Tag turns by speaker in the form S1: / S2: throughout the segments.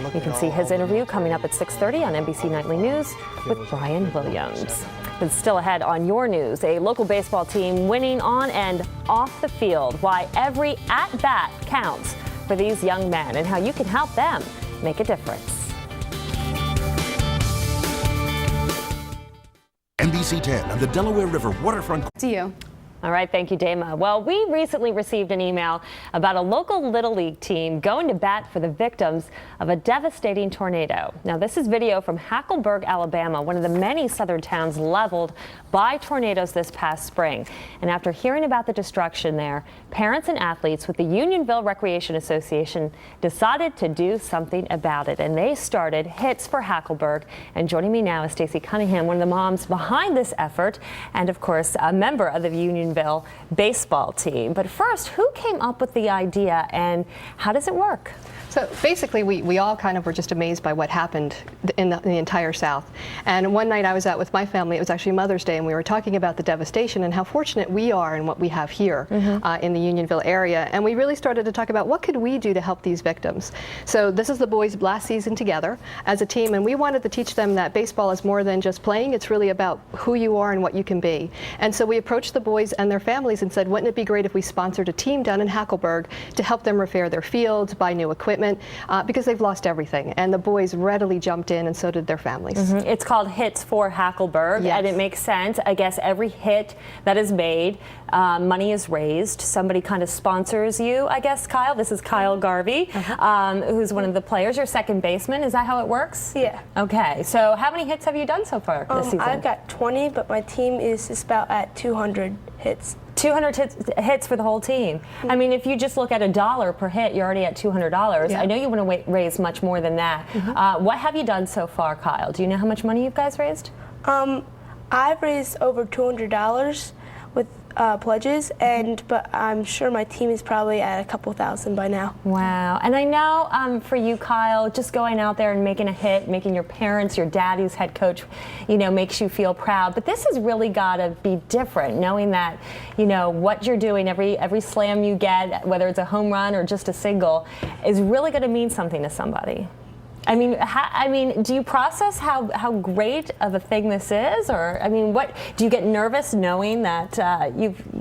S1: You can see his interview coming up at 6:30 on NBC Nightly News with Brian Williams. And still ahead on your news, a local baseball team winning on and off the field. Why every at-bat counts for these young men and how you can help them make a difference.
S2: NBC 10 on the Delaware River waterfront.
S3: To you.
S1: All right, thank you, Dama. Well, we recently received an email about a local Little League team going to bat for the victims of a devastating tornado. Now, this is video from Hackleburg, Alabama, one of the many southern towns leveled by tornadoes this past spring. And after hearing about the destruction there, parents and athletes with the Unionville Recreation Association decided to do something about it. And they started Hits for Hackleburg. And joining me now is Stacy Cunningham, one of the moms behind this effort, and of course, a member of the Unionville baseball team. But first, who came up with the idea and how does it work?
S3: So basically, we all kind of were just amazed by what happened in the entire South. And one night I was out with my family. It was actually Mother's Day, and we were talking about the devastation and how fortunate we are in what we have here in the Unionville area. And we really started to talk about what could we do to help these victims. So this is the boys' last season together as a team, and we wanted to teach them that baseball is more than just playing. It's really about who you are and what you can be. And so we approached the boys and their families and said, wouldn't it be great if we sponsored a team down in Hackleburg to help them repair their fields, buy new equipment, because they've lost everything. And the boys readily jumped in, and so did their families.
S1: It's called Hits for Hackleburg, and it makes sense. I guess every hit that is made, money is raised. Somebody kind of sponsors you, I guess, Kyle. This is Kyle Garvey, who's one of the players, your second baseman. Is that how it works?
S4: Yeah.
S1: Okay, so how many hits have you done so far this season?
S4: I've got 20, but my team is just about at 200 hits.
S1: 200 hits for the whole team. I mean, if you just look at $1 per hit, you're already at $200.
S3: Yeah.
S1: I know you want to raise much more than that. What have you done so far, Kyle? Do you know how much money you guys raised?
S4: I've raised over $200 with pledges, but I'm sure my team is probably at a couple thousand by now.
S1: Wow. And I know for you, Kyle, just going out there and making a hit, making your parents, your dad who's head coach, makes you feel proud. But this has really got to be different, knowing that, what you're doing, every slam you get, whether it's a home run or just a single, is really going to mean something to somebody. I mean, do you process how great of a thing this is, or what do you get nervous knowing that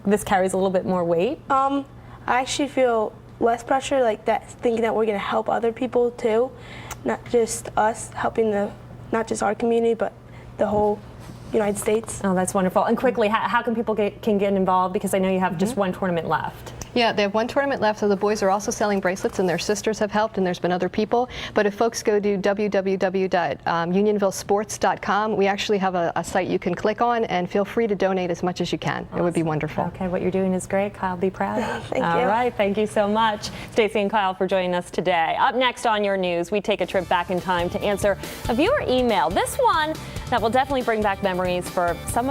S1: this carries a little bit more weight?
S4: I actually feel less pressure, like that, thinking that we're going to help other people too, not just us helping not just our community, but the whole United States.
S1: Oh, that's wonderful. And quickly, how can people get involved? Because I know you have just one tournament left.
S3: Yeah, they have one tournament left, so the boys are also selling bracelets, and their sisters have helped, and there's been other people. But if folks go to www.unionvillesports.com, we actually have a site you can click on, and feel free to donate as much as you can. Awesome. It would be wonderful.
S1: Okay, what you're doing is great, Kyle. Be proud.
S4: Thank you.
S1: All right, thank you so much, Stacy and Kyle, for joining us today. Up next on your news, we take a trip back in time to answer a viewer email. This one that will definitely bring back memories for some of